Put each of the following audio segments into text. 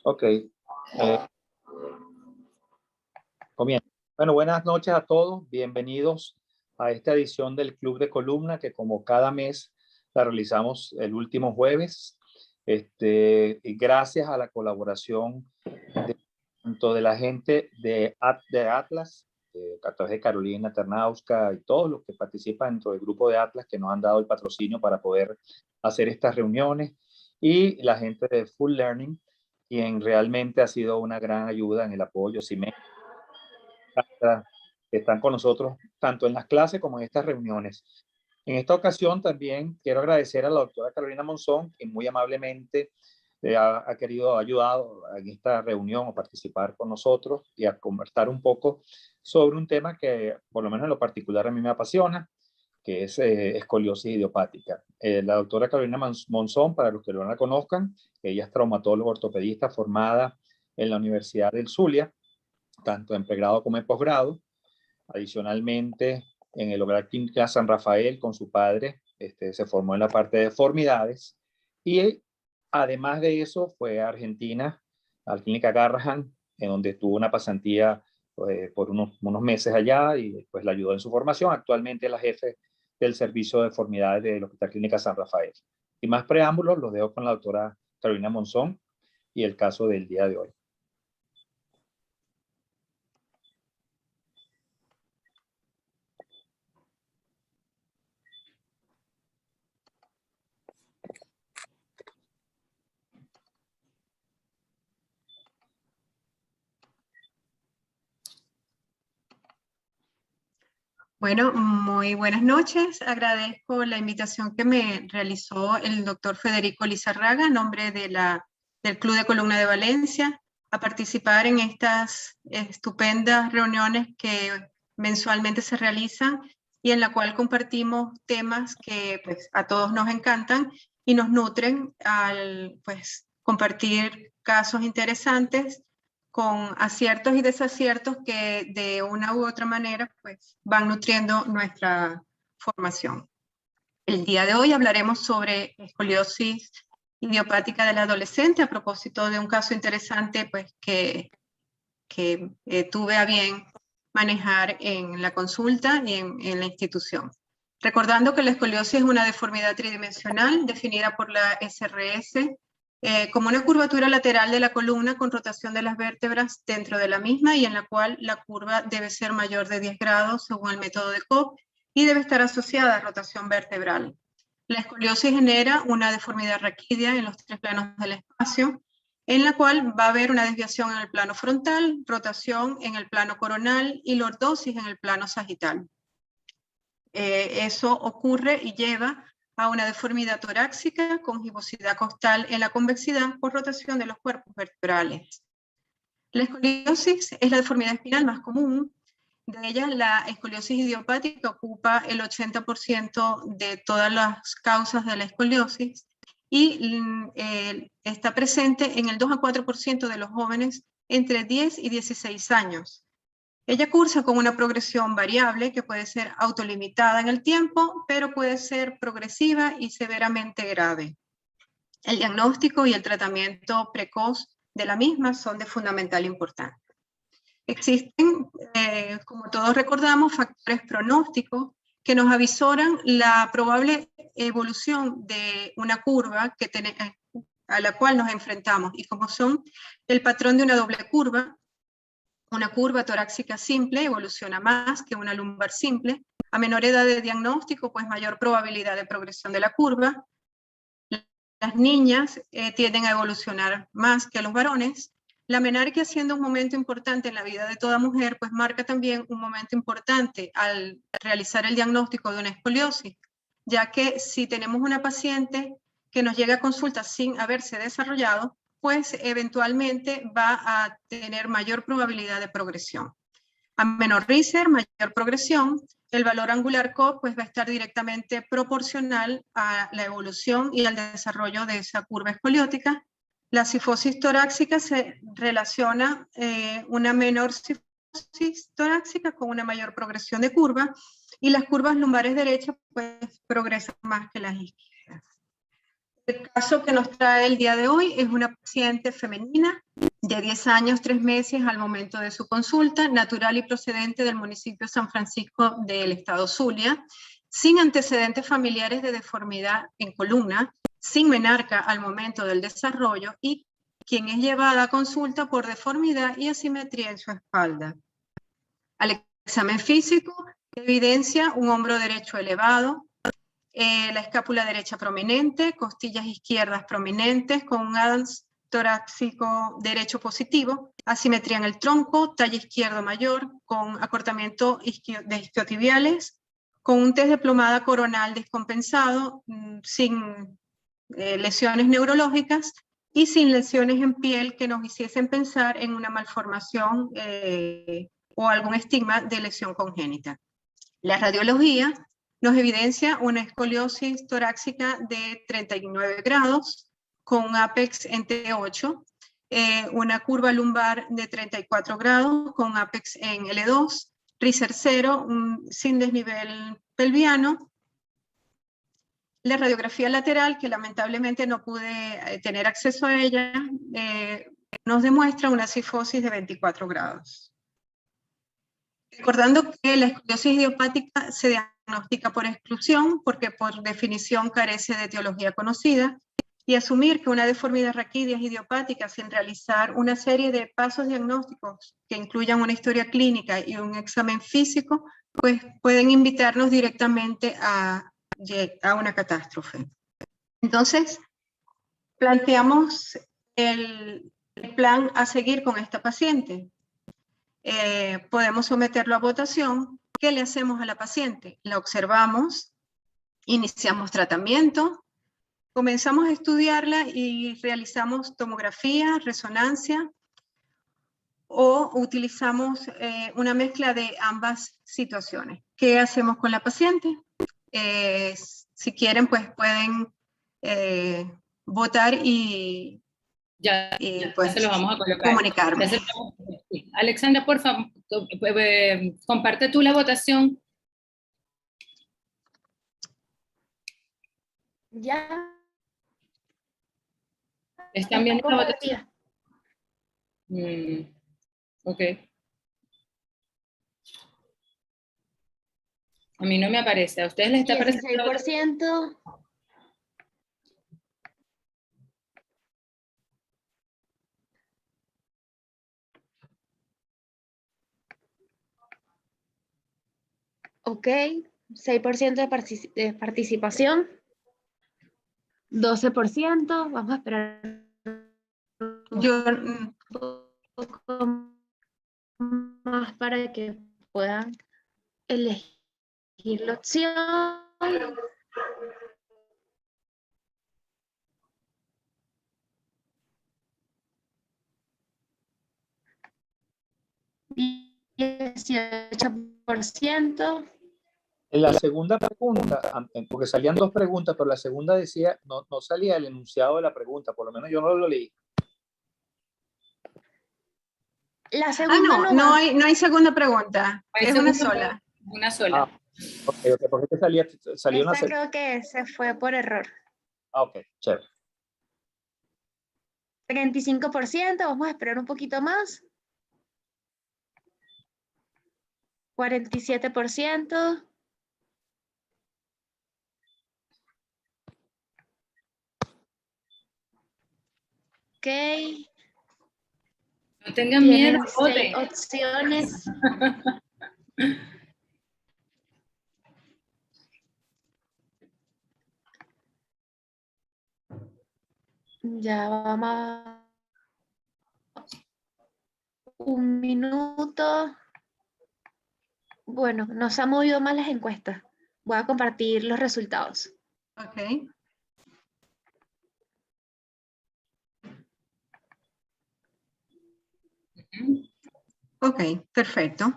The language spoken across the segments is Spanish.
Ok. Comienzo. Bueno, buenas noches a todos. Bienvenidos a esta edición del Club de Columna, que como cada mes la realizamos el último jueves. Y gracias a la colaboración tanto de la gente de Atlas, a través de Carolina Ternauska y todos los que participan dentro del grupo de Atlas, que nos han dado el patrocinio para poder hacer estas reuniones, y la gente de Full Learning, quien realmente ha sido una gran ayuda en el apoyo. Que están con nosotros tanto en las clases como en estas reuniones. En esta ocasión también quiero agradecer a la doctora Carolina Monzón, que muy amablemente ha querido ayudar en esta reunión a participar con nosotros y a conversar un poco sobre un tema que por lo menos en lo particular a mí me apasiona, que es escoliosis idiopática. La doctora Carolina Monzón, para los que no la conozcan, ella es traumatóloga ortopedista formada en la Universidad del Zulia, tanto en pregrado como en posgrado. Adicionalmente, en el Hogar Clínica San Rafael, con su padre, se formó en la parte de deformidades. Y además de eso, fue a Argentina, a la Clínica Garrahan, en donde tuvo una pasantía por unos meses allá y después la ayudó en su formación. Actualmente es la jefe del servicio de deformidades del Hospital Clínica San Rafael. Y más preámbulos los dejo con la doctora Carolina Monzón y el caso del día de hoy. Bueno, muy buenas noches. Agradezco la invitación que me realizó el doctor Federico Lizarraga, en nombre del Club de Columna de Valencia, a participar en estas estupendas reuniones que mensualmente se realizan y en la cual compartimos temas que pues, a todos nos encantan y nos nutren al pues, compartir casos interesantes con aciertos y desaciertos que de una u otra manera pues, van nutriendo nuestra formación. El día de hoy hablaremos sobre escoliosis idiopática del adolescente a propósito de un caso interesante pues, que tuve a bien manejar en la consulta y en la institución. Recordando que la escoliosis es una deformidad tridimensional definida por la SRS como una curvatura lateral de la columna con rotación de las vértebras dentro de la misma y en la cual la curva debe ser mayor de 10 grados según el método de Cobb y debe estar asociada a rotación vertebral. La escoliosis genera una deformidad raquídea en los 3 planos del espacio, en la cual va a haber una desviación en el plano frontal, rotación en el plano coronal y lordosis en el plano sagital. Eso ocurre y lleva a una deformidad torácica con gibosidad costal en la convexidad por rotación de los cuerpos vertebrales. La escoliosis es la deformidad espinal más común. De ella, la escoliosis idiopática ocupa el 80% de todas las causas de la escoliosis y está presente en el 2 a 4% de los jóvenes entre 10 y 16 años. Ella cursa con una progresión variable que puede ser autolimitada en el tiempo, pero puede ser progresiva y severamente grave. El diagnóstico y el tratamiento precoz de la misma son de fundamental importancia. Existen, como todos recordamos, factores pronósticos que nos avisoran la probable evolución de una curva a la cual nos enfrentamos, y como son el patrón de una doble curva. Una curva torácica simple evoluciona más que una lumbar simple. A menor edad de diagnóstico, pues mayor probabilidad de progresión de la curva. Las niñas tienden a evolucionar más que los varones. La menarquia, siendo un momento importante en la vida de toda mujer, pues marca también un momento importante al realizar el diagnóstico de una escoliosis, ya que si tenemos una paciente que nos llega a consulta sin haberse desarrollado, pues eventualmente va a tener mayor probabilidad de progresión. A menor riser, mayor progresión, el valor angular Cobb pues, va a estar directamente proporcional a la evolución y al desarrollo de esa curva escoliótica. La cifosis torácica se relaciona una menor cifosis torácica con una mayor progresión de curva y las curvas lumbares derechas pues, progresan más que las izquierdas. El caso que nos trae el día de hoy es una paciente femenina de 10 años, 3 meses al momento de su consulta, natural y procedente del municipio de San Francisco del estado Zulia, sin antecedentes familiares de deformidad en columna, sin menarca al momento del desarrollo y quien es llevada a consulta por deformidad y asimetría en su espalda. Al examen físico evidencia un hombro derecho elevado, la escápula derecha prominente, costillas izquierdas prominentes con un Adams torácico derecho positivo, asimetría en el tronco, talle izquierdo mayor, con acortamiento de isquiotibiales, con un test de plomada coronal descompensado, sin lesiones neurológicas y sin lesiones en piel que nos hiciesen pensar en una malformación o algún estigma de lesión congénita. La radiología nos evidencia una escoliosis torácica de 39 grados con un apex en T8, una curva lumbar de 34 grados con apex en L2, riser 0, sin desnivel pelviano. La radiografía lateral, que lamentablemente no pude tener acceso a ella, nos demuestra una cifosis de 24 grados. Recordando que la escoliosis idiopática se diagnostica por exclusión, porque por definición carece de etiología conocida, y asumir que una deformidad raquídea es idiopática sin realizar una serie de pasos diagnósticos que incluyan una historia clínica y un examen físico, pues pueden invitarnos directamente a una catástrofe. Entonces, planteamos el plan a seguir con esta paciente. Podemos someterlo a votación. ¿Qué le hacemos a la paciente? La observamos, iniciamos tratamiento, comenzamos a estudiarla y realizamos tomografía, resonancia, o utilizamos una mezcla de ambas situaciones. ¿Qué hacemos con la paciente? Si quieren, pues pueden votar y pues, se lo vamos a colocar. comunicarme. Alexandra, por favor, comparte tú la votación. Ya. ¿Están viendo la votación? Ok. A mí no me aparece. ¿A ustedes les está apareciendo? 16%. Ok, 6% de participación. 12%. Vamos a esperar Yo, un poco más para que puedan elegir la opción. ¿18%? En la segunda pregunta, porque salían dos preguntas, pero la segunda decía, no salía el enunciado de la pregunta, por lo menos yo no lo leí. La segunda no hay segunda pregunta, es una sola. Una sola. Okay, porque te salió una Esta creo que se fue por error. ok, chévere. 35%, vamos a esperar un poquito más. 47%. Ok. No tengan miedo, Tienen 6 voten. opciones. Ya vamos a un minuto. Bueno, no se han movido más las encuestas. Voy a compartir los resultados. Ok. Ok, perfecto.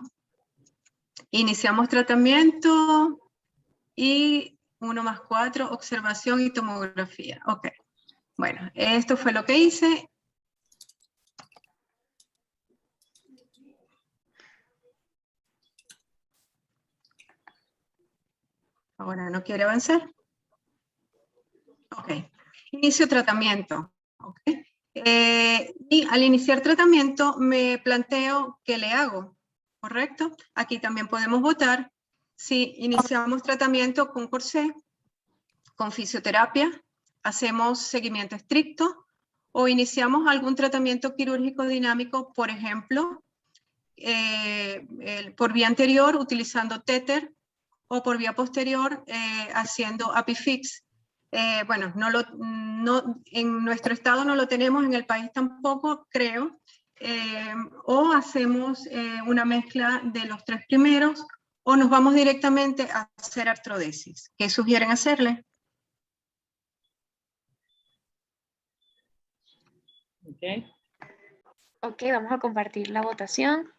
Iniciamos tratamiento y 1 más 4, observación y tomografía. Ok. Bueno, esto fue lo que hice. Ahora no quiere avanzar. Ok. inicio tratamiento. ¿Okay? Y al iniciar tratamiento me planteo qué le hago, ¿correcto? Aquí también podemos votar si iniciamos tratamiento con corsé, con fisioterapia, hacemos seguimiento estricto o iniciamos algún tratamiento quirúrgico dinámico, por ejemplo, por vía anterior utilizando téter o por vía posterior haciendo ApiFix. Bueno, en nuestro estado no lo tenemos, en el país tampoco, creo. O hacemos una mezcla de los tres primeros o nos vamos directamente a hacer artrodesis. ¿Qué sugieren hacerle? Okay. Ok, vamos a compartir la votación.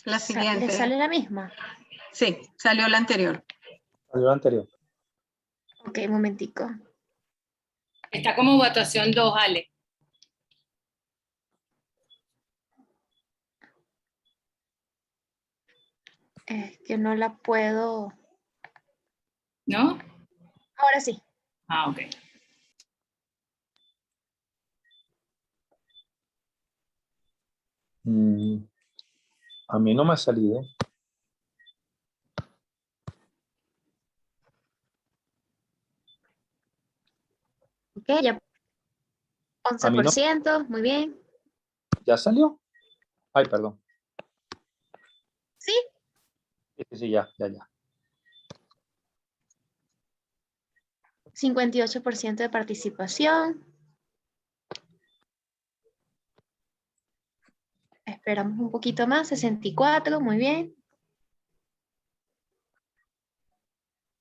La siguiente. ¿Le sale la misma? Sí, salió la anterior. Salió la anterior. Ok, un momentico. Está como votación 2, Ale. Es que no la puedo... ¿No? Ahora sí. Ah, ok. A mí no me ha salido. Ok, ya. A mí no. 11%, muy bien. ¿Ya salió? Ay, perdón. Sí. Sí, ya. 58% de participación. Esperamos un poquito más, 64, muy bien.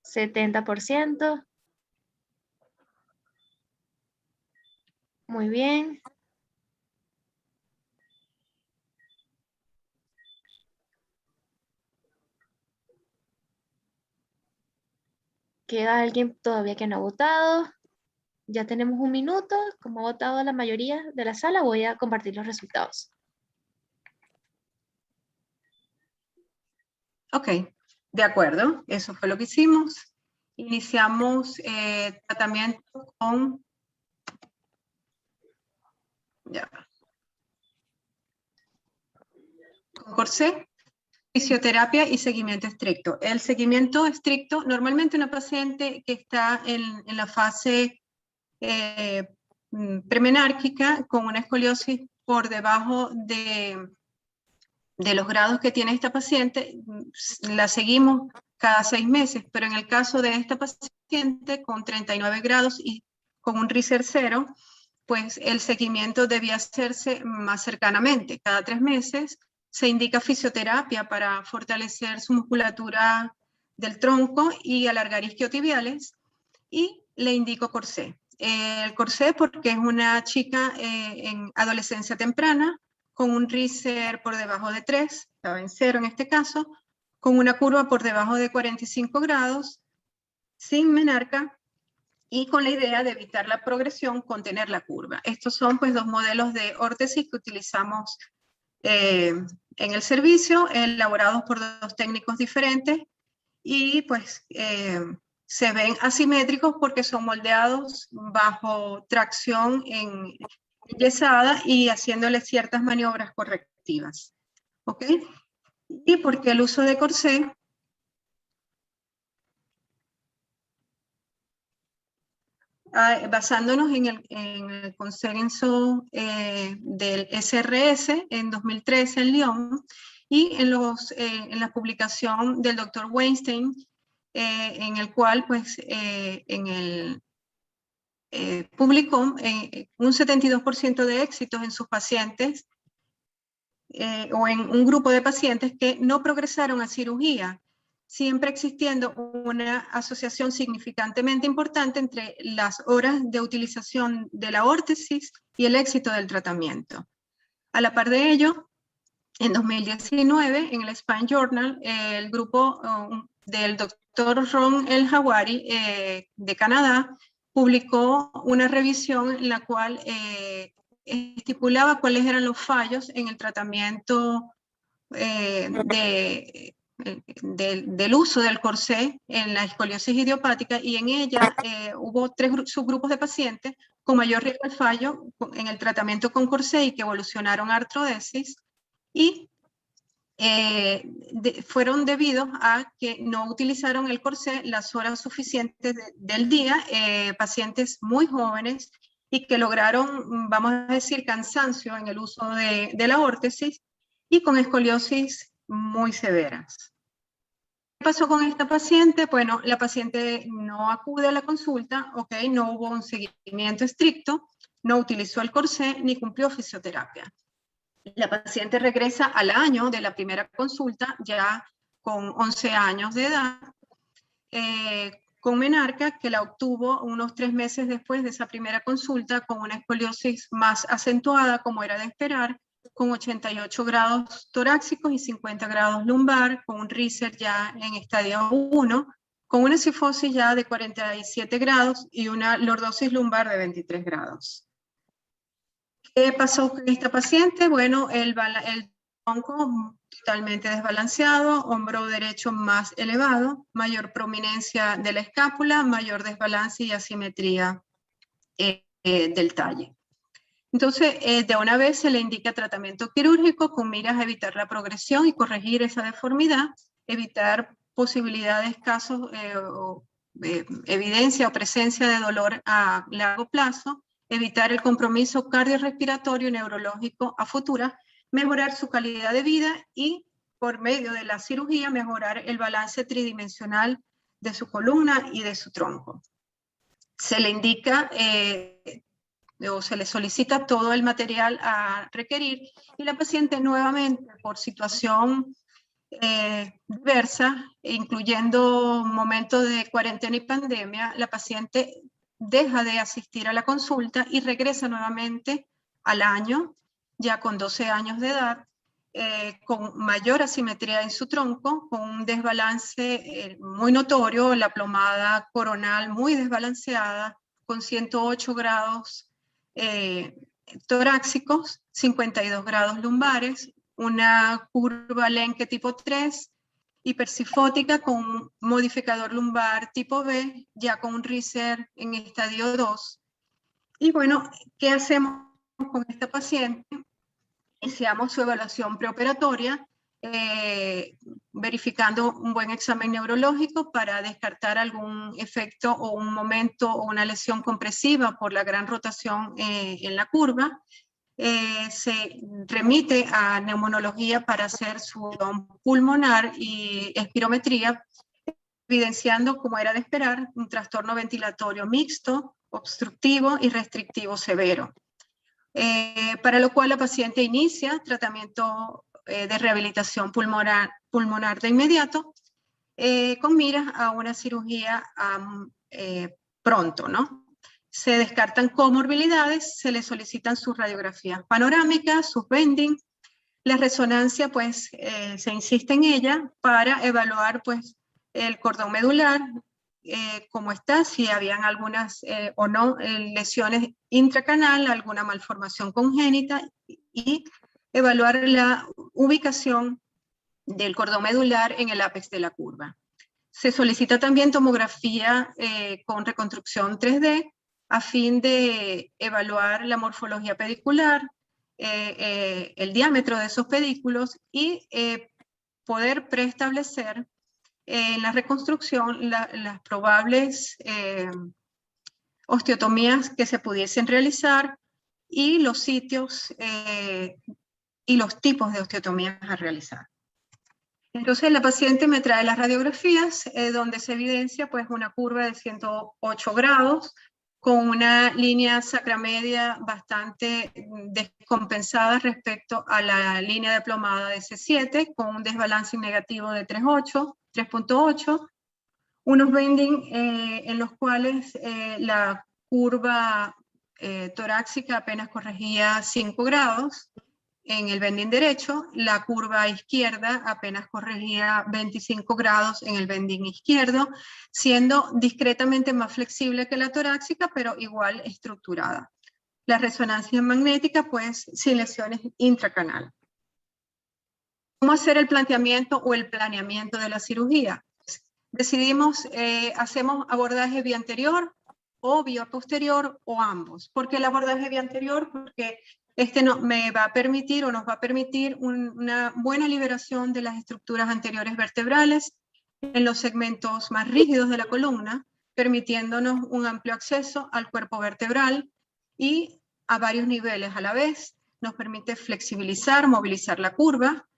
70%. Muy bien. Queda alguien todavía que no ha votado. Ya tenemos un minuto. Como ha votado la mayoría de la sala, voy a compartir los resultados. Ok, de acuerdo, eso fue lo que hicimos. Iniciamos tratamiento con... Ya. Con corsé, fisioterapia y seguimiento estricto. El seguimiento estricto, normalmente una paciente que está en la fase premenárquica con una escoliosis por debajo de los grados que tiene esta paciente, la seguimos cada 6 meses, pero en el caso de esta paciente con 39 grados y con un RISER 0, pues el seguimiento debía hacerse más cercanamente. Cada 3 meses se indica fisioterapia para fortalecer su musculatura del tronco y alargar isquiotibiales, y le indico corsé. El corsé porque es una chica en adolescencia temprana, con un RISER por debajo de 3, estaba en 0 en este caso, con una curva por debajo de 45 grados, sin menarca, y con la idea de evitar la progresión, contener la curva. Estos son pues 2 modelos de órtesis que utilizamos en el servicio, elaborados por 2 técnicos diferentes, y pues se ven asimétricos porque son moldeados bajo tracción enyesada y haciéndole ciertas maniobras correctivas. ¿Ok? Y porque el uso de corsé basándonos en el consenso del SRS en 2013 en Lyon y en la publicación del Dr. Weinstein, en el cual pues publicó un 72% de éxitos en sus pacientes o en un grupo de pacientes que no progresaron a cirugía, siempre existiendo una asociación significantemente importante entre las horas de utilización de la órtesis y el éxito del tratamiento. A la par de ello, en 2019, en el Spine Journal, el grupo del doctor Ron El Hawari de Canadá publicó una revisión en la cual estipulaba cuáles eran los fallos en el tratamiento del uso del corsé en la escoliosis idiopática, y en ella hubo 3 subgrupos de pacientes con mayor riesgo de fallo en el tratamiento con corsé y que evolucionaron a artrodesis, y fueron debidos a que no utilizaron el corsé las horas suficientes del día, pacientes muy jóvenes y que lograron, vamos a decir, cansancio en el uso de la órtesis y con escoliosis muy severas. ¿Qué pasó con esta paciente? Bueno, la paciente no acude a la consulta, ¿ok? No hubo un seguimiento estricto, no utilizó el corsé ni cumplió fisioterapia. La paciente regresa al año de la primera consulta, ya con 11 años de edad, con menarca, que la obtuvo unos 3 meses después de esa primera consulta, con una escoliosis más acentuada, como era de esperar, con 88 grados torácicos y 50 grados lumbar, con un Riser ya en estadio 1, con una cifosis ya de 47 grados y una lordosis lumbar de 23 grados. ¿Qué pasó con esta paciente? Bueno, el tronco totalmente desbalanceado, hombro derecho más elevado, mayor prominencia de la escápula, mayor desbalance y asimetría del talle. Entonces, de una vez se le indica tratamiento quirúrgico con miras a evitar la progresión y corregir esa deformidad, evitar posibilidades, casos, evidencia o presencia de dolor a largo plazo, evitar el compromiso cardiorrespiratorio y neurológico a futura, mejorar su calidad de vida y, por medio de la cirugía, mejorar el balance tridimensional de su columna y de su tronco. Se le indica o se le solicita todo el material a requerir y la paciente nuevamente, por situación diversa, incluyendo momentos de cuarentena y pandemia, la paciente deja de asistir a la consulta y regresa nuevamente al año, ya con 12 años de edad, con mayor asimetría en su tronco, con un desbalance muy notorio, la plomada coronal muy desbalanceada, con 108 grados torácicos, 52 grados lumbares, una curva Lenke tipo 3, hipersifótica con un modificador lumbar tipo B, ya con un Riser en estadio 2. Y bueno, ¿qué hacemos con esta paciente? Iniciamos su evaluación preoperatoria, verificando un buen examen neurológico para descartar algún efecto o un momento o una lesión compresiva por la gran rotación en la curva. Se remite a neumonología para hacer su pulmonar y espirometría, evidenciando, como era de esperar, un trastorno ventilatorio mixto, obstructivo y restrictivo severo. Para lo cual la paciente inicia tratamiento de rehabilitación pulmonar de inmediato, con miras a una cirugía pronto, ¿no? Se descartan comorbilidades, se le solicitan sus radiografías panorámicas, sus bending, la resonancia, pues, se insiste en ella para evaluar, pues, el cordón medular, cómo está, si habían algunas o no lesiones intracanal, alguna malformación congénita, y evaluar la ubicación del cordón medular en el ápex de la curva. Se solicita también tomografía con reconstrucción 3D a fin de evaluar la morfología pedicular, el diámetro de esos pedículos y poder preestablecer en la reconstrucción las probables osteotomías que se pudiesen realizar y los sitios y los tipos de osteotomías a realizar. Entonces la paciente me trae las radiografías donde se evidencia pues una curva de 108 grados con una línea sacramedia bastante descompensada respecto a la línea de plomada de C7, con un desbalance negativo de 3.8, unos bending en los cuales la curva torácica apenas corregía 5 grados, en el bending derecho, la curva izquierda apenas corregía 25 grados en el bending izquierdo, siendo discretamente más flexible que la torácica, pero igual estructurada. la resonancia magnética, pues sin lesiones intracanal. ¿Cómo hacer el planteamiento o el planeamiento de la cirugía? Decidimos, hacemos abordaje vía anterior o vía posterior o ambos. ¿Por qué el abordaje vía anterior? Porque este me va a permitir o nos va a permitir una buena liberación de las estructuras anteriores vertebrales en los segmentos más rígidos de la columna, permitiéndonos un amplio acceso al cuerpo vertebral y a varios niveles a la vez. Nos permite flexibilizar, movilizar la curva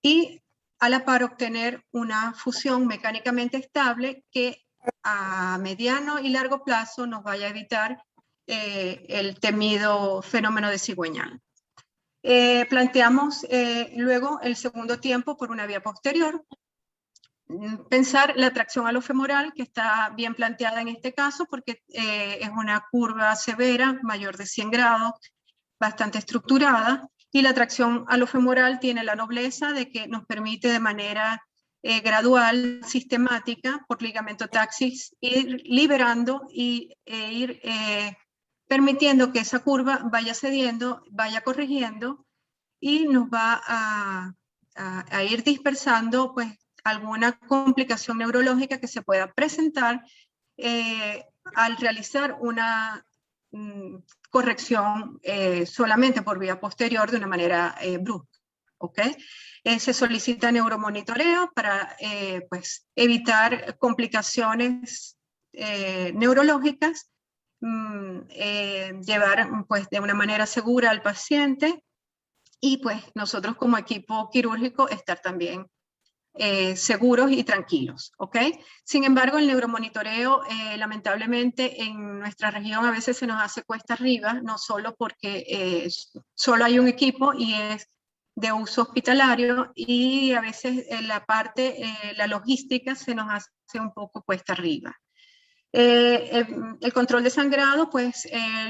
y a la par obtener una fusión mecánicamente estable que a mediano y largo plazo nos vaya a evitar el temido fenómeno de cigüeñal. Planteamos luego el segundo tiempo por una vía posterior. Pensar la tracción alofemoral, que está bien planteada en este caso, porque es una curva severa, mayor de 100 grados, bastante estructurada, y la tracción alofemoral tiene la nobleza de que nos permite de manera gradual, sistemática, por ligamento taxis, ir liberando e ir permitiendo que esa curva vaya cediendo, vaya corrigiendo, y nos va a ir dispersando pues alguna complicación neurológica que se pueda presentar al realizar una corrección solamente por vía posterior de una manera brusca. ¿Okay? Se solicita neuromonitoreo para pues, evitar complicaciones neurológicas, llevar pues, de una manera segura al paciente y pues nosotros como equipo quirúrgico estar también seguros y tranquilos, ¿ok? Sin embargo, el neuromonitoreo, lamentablemente, en nuestra región a veces se nos hace cuesta arriba, no solo porque solo hay un equipo y es de uso hospitalario, y a veces la parte, la logística se nos hace un poco cuesta arriba. El control de sangrado, pues,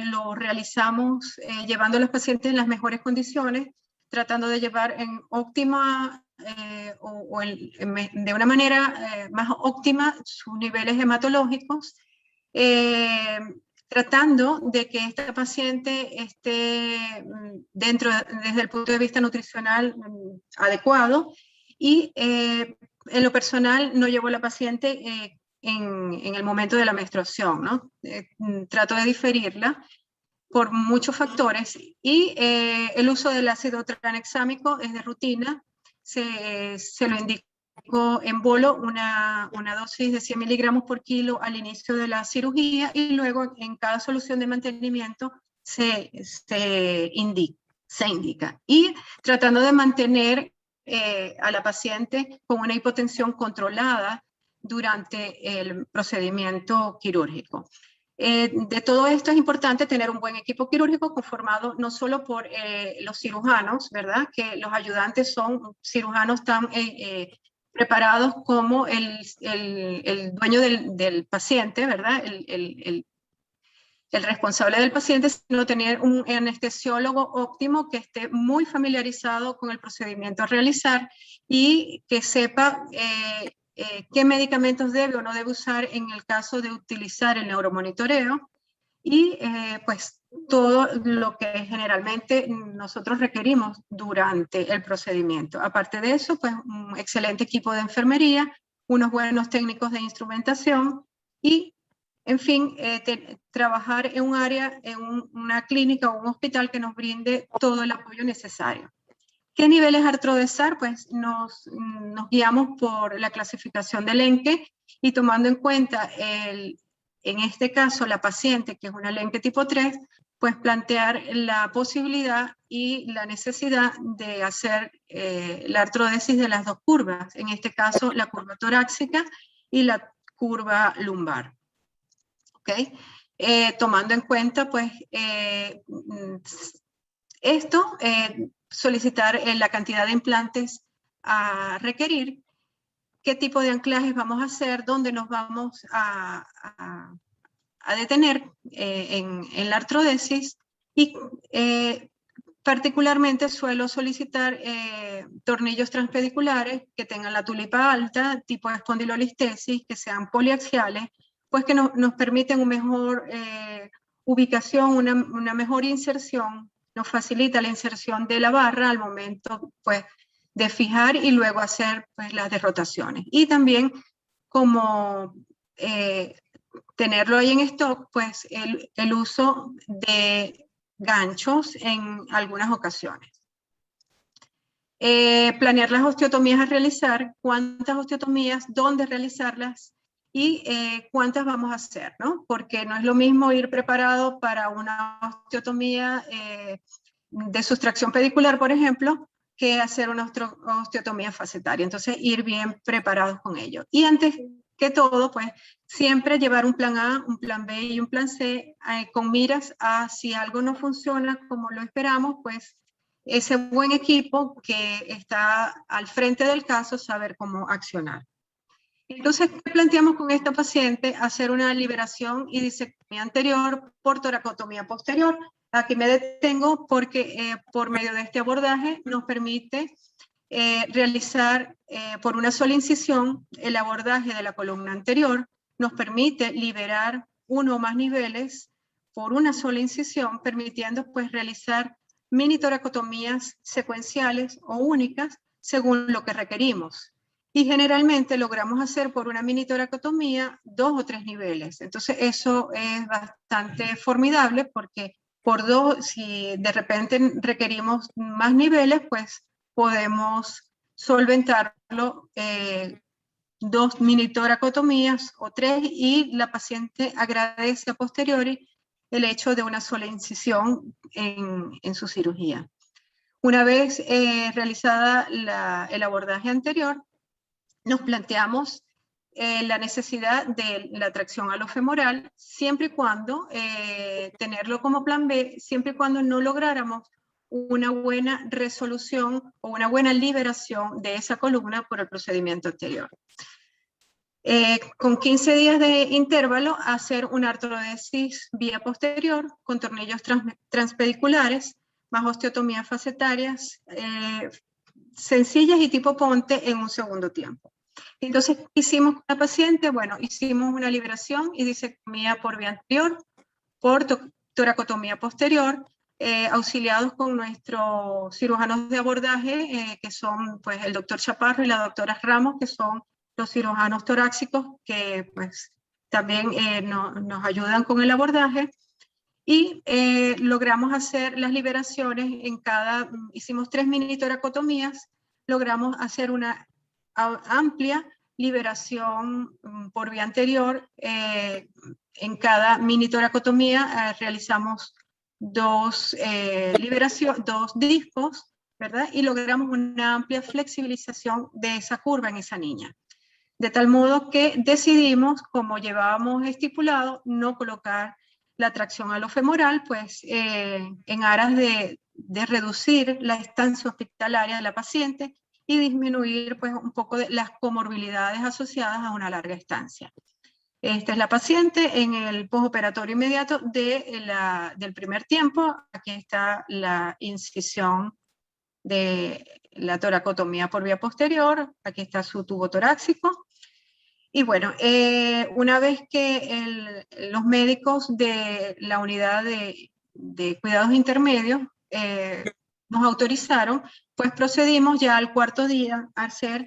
lo realizamos llevando a los pacientes en las mejores condiciones, tratando de llevar en óptima de una manera más óptima sus niveles hematológicos, tratando de que esta paciente esté desde el punto de vista nutricional adecuado, y en lo personal no llevo a la paciente en el momento de la menstruación, ¿no? Trato de diferirla por muchos factores, y el uso del ácido tranexámico es de rutina. Se lo indico en bolo una dosis de 100 miligramos por kilo al inicio de la cirugía, y luego en cada solución de mantenimiento se indica. Y tratando de mantener a la paciente con una hipotensión controlada durante el procedimiento quirúrgico. De todo esto es importante tener un buen equipo quirúrgico conformado no solo por los cirujanos, ¿verdad? Que los ayudantes son cirujanos tan preparados como el dueño del paciente, ¿verdad? El responsable del paciente, sino tener un anestesiólogo óptimo que esté muy familiarizado con el procedimiento a realizar y que sepa qué medicamentos debe o no debe usar en el caso de utilizar el neuromonitoreo, y pues todo lo que generalmente nosotros requerimos durante el procedimiento. Aparte de eso, pues un excelente equipo de enfermería, unos buenos técnicos de instrumentación y, en fin, trabajar en un área, en una clínica o un hospital que nos brinde todo el apoyo necesario. ¿Qué niveles artrodesar? Pues nos guiamos por la clasificación del Encke, y tomando en cuenta, en este caso, la paciente, que es una Encke tipo 3, pues plantear la posibilidad y la necesidad de hacer la artrodesis de las dos curvas, en este caso la curva torácica y la curva lumbar. ¿Okay? Tomando en cuenta, pues, esto, solicitar la cantidad de implantes a requerir, qué tipo de anclajes vamos a hacer, dónde nos vamos a detener en la artrodesis, y particularmente suelo solicitar tornillos transpediculares que tengan la tulipa alta, tipo espondilolistesis, que sean poliaxiales, pues que nos permiten un mejor ubicación, una mejor inserción, nos facilita la inserción de la barra al momento pues, de fijar y luego hacer pues, las derrotaciones. Y también como tenerlo ahí en stock, pues el uso de ganchos en algunas ocasiones. Planear las osteotomías a realizar, cuántas osteotomías, dónde realizarlas y cuántas vamos a hacer, ¿no? Porque no es lo mismo ir preparado para una osteotomía de sustracción pedicular, por ejemplo, que hacer una osteotomía facetaria. Entonces, ir bien preparados con ello. Y antes que todo, pues, siempre llevar un plan A, un plan B y un plan C con miras a si algo no funciona como lo esperamos, pues, ese buen equipo que está al frente del caso saber cómo accionar. Entonces, ¿qué planteamos con esta paciente? Hacer una liberación y disectomía anterior por toracotomía posterior. Aquí me detengo porque por medio de este abordaje nos permite realizar por una sola incisión el abordaje de la columna anterior, nos permite liberar uno o más niveles por una sola incisión, permitiendo pues realizar mini toracotomías secuenciales o únicas según lo que requerimos. Y generalmente logramos hacer por una mini toracotomía 2 o 3 niveles. Entonces eso es bastante formidable porque por 2, si de repente requerimos más niveles, pues podemos solventarlo 2 mini toracotomías o 3 y la paciente agradece a posteriori el hecho de una sola incisión en su cirugía. Una vez realizada el abordaje anterior, nos planteamos la necesidad de la tracción alofemoral, siempre y cuando tenerlo como plan B, siempre y cuando no lográramos una buena resolución o una buena liberación de esa columna por el procedimiento anterior. Con 15 días de intervalo, hacer una artrodesis vía posterior con tornillos transpediculares, más osteotomías facetarias, sencillas y tipo ponte en un segundo tiempo. Entonces, ¿qué hicimos con la paciente? Bueno, hicimos una liberación y disectomía por vía anterior, por toracotomía posterior, auxiliados con nuestros cirujanos de abordaje, que son pues, el doctor Chaparro y la doctora Ramos, que son los cirujanos torácicos, que pues, también nos ayudan con el abordaje. Y logramos hacer las liberaciones hicimos 3 mini toracotomías, logramos hacer una amplia liberación por vía anterior. En cada mini toracotomía realizamos 2 discos, ¿verdad? Y logramos una amplia flexibilización de esa curva en esa niña. De tal modo que decidimos, como llevábamos estipulado, no colocar la tracción alofemoral, pues en aras de reducir la estancia hospitalaria de la paciente y disminuir pues un poco de las comorbilidades asociadas a una larga estancia. Esta es la paciente en el postoperatorio inmediato del primer tiempo. Aquí está la incisión de la toracotomía por vía posterior. Aquí está su tubo torácico. Y bueno, una vez que los médicos de la unidad de cuidados intermedios nos autorizaron, pues procedimos ya al cuarto día a hacer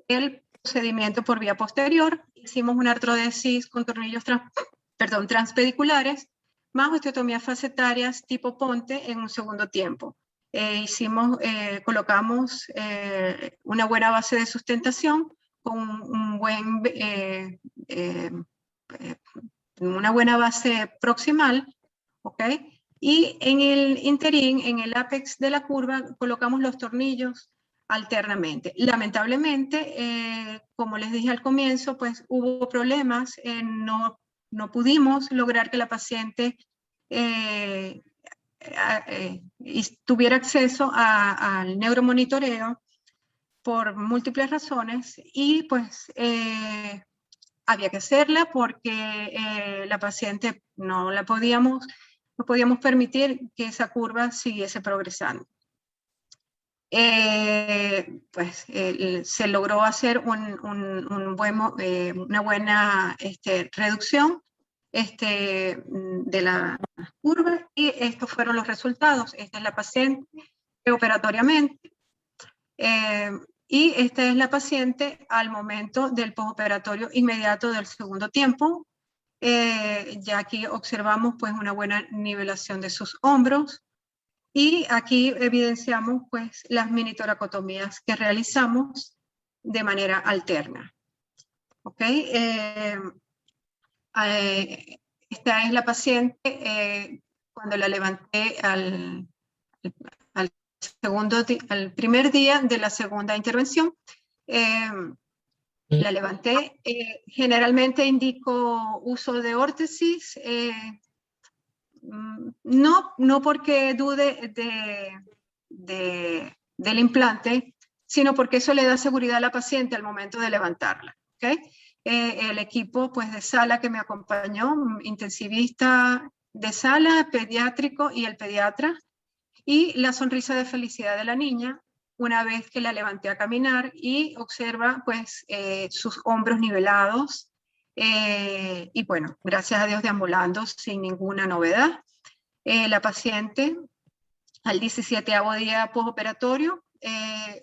el procedimiento por vía posterior. Hicimos una artrodesis con tornillos transpediculares, más osteotomías facetarias tipo ponte en un segundo tiempo. Colocamos una buena base de sustentación con una buena base proximal, ¿ok? Y en el interín, en el ápex de la curva, colocamos los tornillos alternamente. Lamentablemente, como les dije al comienzo, pues hubo problemas, no pudimos lograr que la paciente tuviera acceso al neuromonitoreo por múltiples razones y pues había que hacerla porque la paciente no podíamos permitir que esa curva siguiese progresando. Se logró hacer una buena reducción de la curva, y estos fueron los resultados. Esta es la paciente preoperatoriamente, y esta es la paciente al momento del postoperatorio inmediato del segundo tiempo. Ya aquí observamos pues una buena nivelación de sus hombros, y aquí evidenciamos pues las mini toracotomías que realizamos de manera alterna. ¿Ok? Esta es la paciente cuando la levanté al primer día de la segunda intervención. La levanté. Generalmente indico uso de órtesis, no porque dude del implante, sino porque eso le da seguridad a la paciente al momento de levantarla. ¿Okay? El equipo pues, de sala que me acompañó, intensivista de sala, pediátrico y el pediatra, y la sonrisa de felicidad de la niña una vez que la levanté a caminar, y observa pues sus hombros nivelados, y bueno, gracias a Dios deambulando sin ninguna novedad. La paciente al 17º día postoperatorio,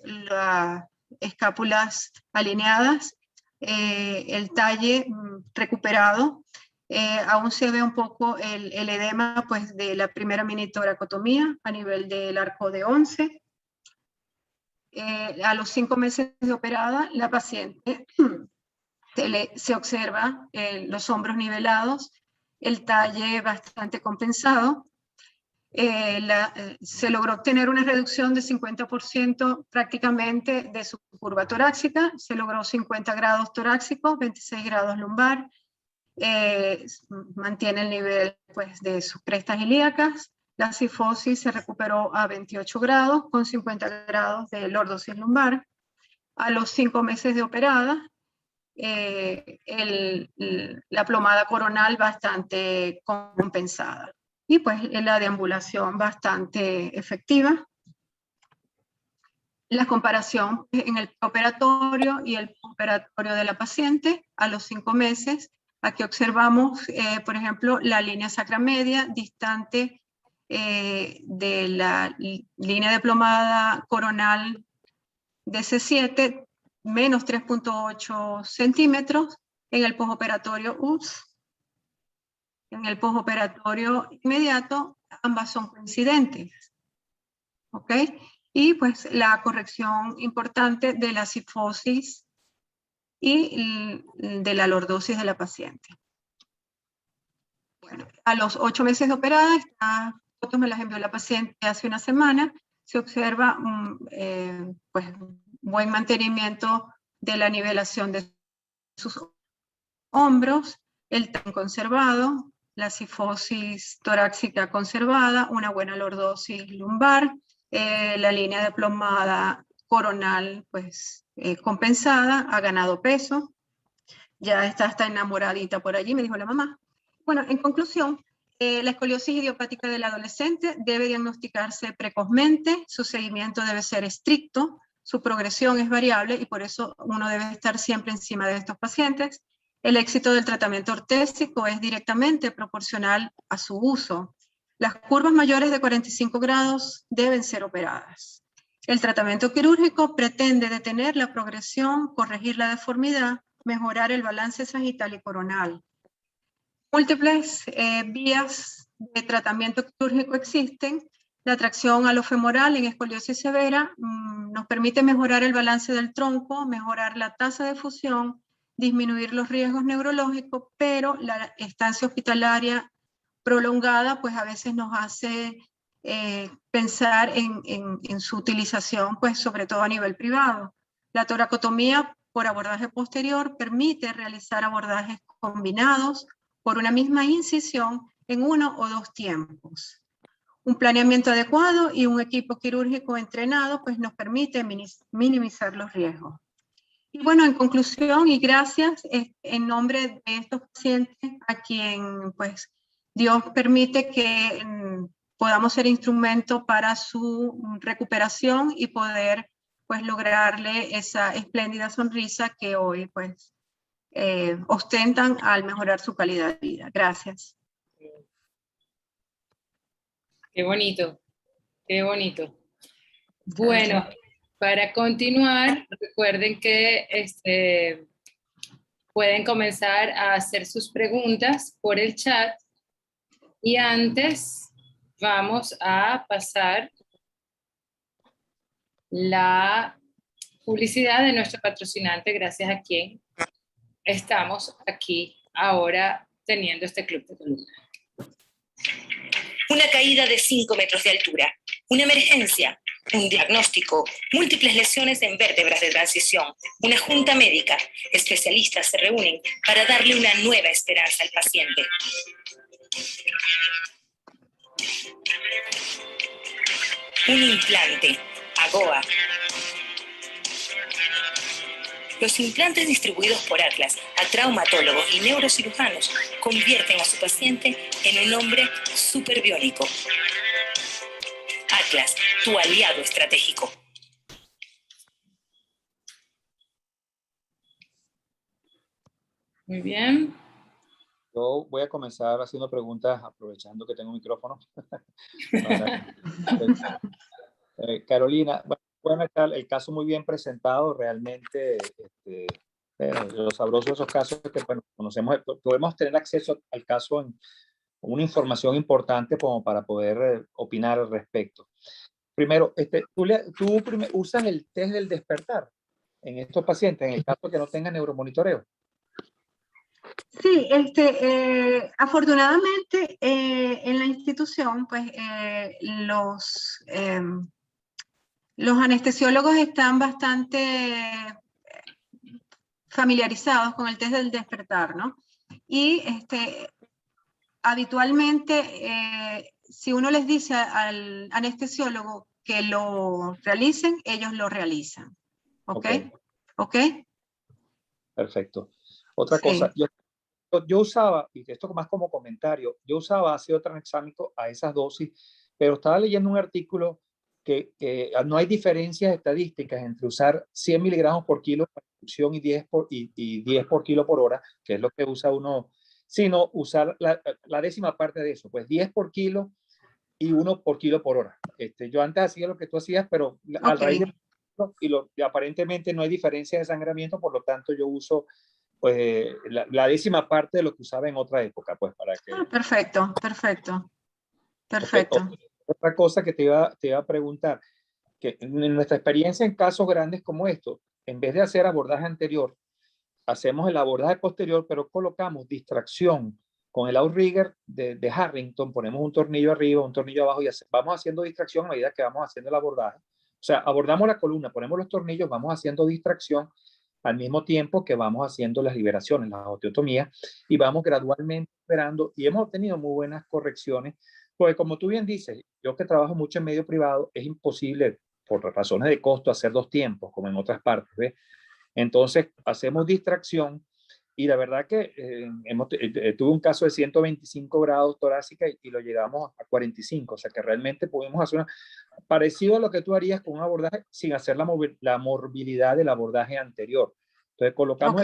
las escápulas alineadas, el talle recuperado. Aún se ve un poco el edema pues, de la primera mini toracotomía a nivel del arco de 11. A los 5 meses de operada, la paciente se observa los hombros nivelados, el talle bastante compensado. Se logró obtener una reducción de 50% prácticamente de su curva torácica, se logró 50 grados torácicos, 26 grados lumbar, mantiene el nivel pues, de sus crestas ilíacas. La cifosis se recuperó a 28 grados con 50 grados de lordosis lumbar. A los 5 meses de operada, la plomada coronal bastante compensada. Y pues la deambulación bastante efectiva. La comparación en el preoperatorio y el postoperatorio de la paciente a los 5 meses. Aquí observamos, por ejemplo, la línea sacra media distante de la línea de plomada coronal de C7, menos 3.8 centímetros. En el postoperatorio, en el postoperatorio inmediato, ambas son coincidentes. ¿Ok? Y pues la corrección importante de la cifosis y de la lordosis de la paciente. Bueno, a los 8 meses de operada, estas fotos me las envió la paciente hace una semana, se observa pues, buen mantenimiento de la nivelación de sus hombros, el TAN conservado, la cifosis torácica conservada, una buena lordosis lumbar, la línea de plomada coronal pues compensada, ha ganado peso, ya está enamoradita por allí, me dijo la mamá. Bueno, en conclusión, la escoliosis idiopática del adolescente debe diagnosticarse precozmente, su seguimiento debe ser estricto, su progresión es variable y por eso uno debe estar siempre encima de estos pacientes. El éxito del tratamiento ortésico es directamente proporcional a su uso. Las curvas mayores de 45 grados deben ser operadas. El tratamiento quirúrgico pretende detener la progresión, corregir la deformidad, mejorar el balance sagital y coronal. Múltiples vías de tratamiento quirúrgico existen. La tracción alofemoral en escoliosis severa nos permite mejorar el balance del tronco, mejorar la tasa de fusión, disminuir los riesgos neurológicos, pero la estancia hospitalaria prolongada pues a veces nos hace pensar en su utilización, pues sobre todo a nivel privado. La toracotomía por abordaje posterior permite realizar abordajes combinados por una misma incisión en 1 o 2 tiempos. Un planeamiento adecuado y un equipo quirúrgico entrenado pues nos permite minimizar los riesgos. Y bueno, en conclusión y gracias en nombre de estos pacientes a quien pues Dios permite que podamos ser instrumento para su recuperación y poder pues lograrle esa espléndida sonrisa que hoy pues ostentan al mejorar su calidad de vida. Gracias. Qué bonito, qué bonito. Bueno, para continuar, recuerden que pueden comenzar a hacer sus preguntas por el chat y antes vamos a pasar la publicidad de nuestro patrocinante, gracias a quien estamos aquí ahora teniendo este club de columna. Una caída de 5 metros de altura, una emergencia, un diagnóstico, múltiples lesiones en vértebras de transición, una junta médica. Especialistas se reúnen para darle una nueva esperanza al paciente. Un implante, AGOA. Los implantes distribuidos por Atlas a traumatólogos y neurocirujanos convierten a su paciente en un hombre superbiónico. Atlas, tu aliado estratégico. Muy bien. Yo voy a comenzar haciendo preguntas aprovechando que tengo micrófono. Carolina, bueno, está el caso muy bien presentado, realmente lo sabroso de esos casos es que bueno, podemos tener acceso al caso en una información importante como para poder opinar al respecto. Primero, tú usas el test del despertar en estos pacientes, en el caso que no tengan neuromonitoreo. Sí, afortunadamente en la institución, pues los anestesiólogos están bastante familiarizados con el test del despertar, ¿no? Y habitualmente, si uno les dice al anestesiólogo que lo realicen, ellos lo realizan. ¿Ok? ¿Ok? Perfecto. Otra cosa, yo usaba, y esto más como comentario, yo usaba ácido tranexámico a esas dosis, pero estaba leyendo un artículo que no hay diferencias estadísticas entre usar 100 miligramos por kilo para infusión y 10 por kilo por hora, que es lo que usa uno, sino usar la décima parte de eso, pues 10 por kilo y 1 por kilo por hora. Yo antes hacía lo que tú hacías, pero a raíz de y aparentemente no hay diferencia de sangramiento, por lo tanto yo uso pues la décima parte de lo que usaba en otra época, pues para que... perfecto. Perfecto. Otra cosa que te iba a preguntar, que en nuestra experiencia en casos grandes como estos, en vez de hacer abordaje anterior, hacemos el abordaje posterior, pero colocamos distracción con el outrigger de Harrington, ponemos un tornillo arriba, un tornillo abajo y vamos haciendo distracción a medida que vamos haciendo el abordaje. O sea, abordamos la columna, ponemos los tornillos, vamos haciendo distracción al mismo tiempo que vamos haciendo las liberaciones, las osteotomías, y vamos gradualmente operando, y hemos obtenido muy buenas correcciones, porque como tú bien dices, yo que trabajo mucho en medio privado, es imposible, por razones de costo, hacer 2 tiempos, como en otras partes, ¿ves? Entonces, hacemos distracción, y la verdad que tuve un caso de 125 grados torácica y lo llegamos a 45, o sea que realmente pudimos hacer parecido a lo que tú harías con un abordaje sin hacer la morbilidad del abordaje anterior. Entonces colocamos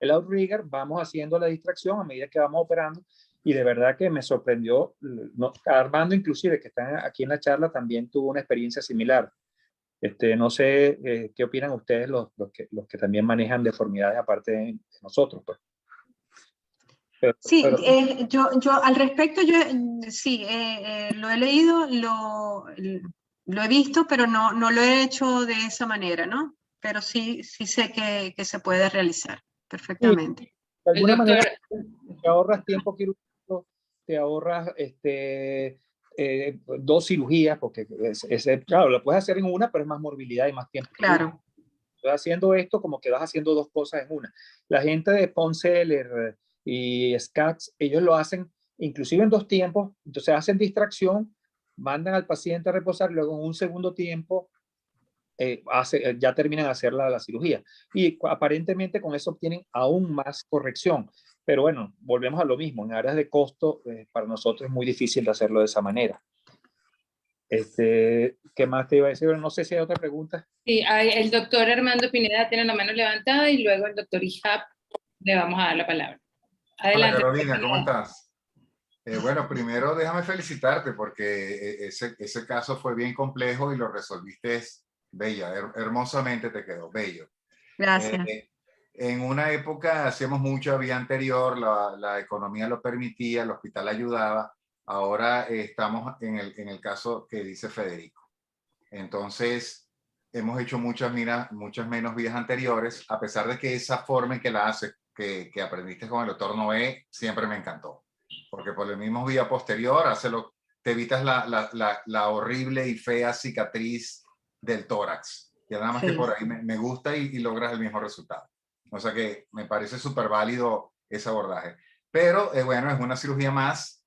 el outrigger, vamos haciendo la distracción a medida que vamos operando y de verdad que me sorprendió. Armando inclusive, que está aquí en la charla, también tuvo una experiencia similar. No sé qué opinan ustedes los que también manejan deformidades aparte de nosotros, pues. Sí, yo al respecto, sí, lo he leído, lo he visto, pero no lo he hecho de esa manera, ¿no? Pero sí sé que se puede realizar perfectamente. Sí, de alguna manera te ahorras tiempo quirúrgico, te ahorras 2 cirugías, porque claro, lo puedes hacer en una, pero es más morbilidad y más tiempo. Claro. Estoy haciendo esto como que vas haciendo 2 cosas en una. La gente de Ponceler y SCAX, ellos lo hacen inclusive en 2 tiempos, entonces hacen distracción, mandan al paciente a reposar, luego en un segundo tiempo ya terminan de hacer la cirugía. Y aparentemente con eso obtienen aún más corrección. Pero bueno, volvemos a lo mismo. En áreas de costo, para nosotros es muy difícil de hacerlo de esa manera. ¿Qué más te iba a decir? No sé si hay otra pregunta. Sí, el doctor Armando Pineda tiene la mano levantada y luego el doctor Ihab le vamos a dar la palabra. Hola Adelante. Carolina, ¿cómo estás? Bueno, primero déjame felicitarte porque ese caso fue bien complejo y lo resolviste bella, hermosamente te quedó, bello. Gracias. En una época hacíamos mucha vía anterior, la economía lo permitía, el hospital ayudaba. Ahora estamos en el caso que dice Federico. Entonces, hemos hecho muchas menos vías anteriores, a pesar de que esa forma en que la hace, que aprendiste con el doctor Noé, siempre me encantó. Porque por el mismo vía posterior te evitas la horrible y fea cicatriz del tórax. Y nada más que por ahí me gusta y logras el mismo resultado. O sea que me parece súper válido ese abordaje. Pero bueno, es una cirugía más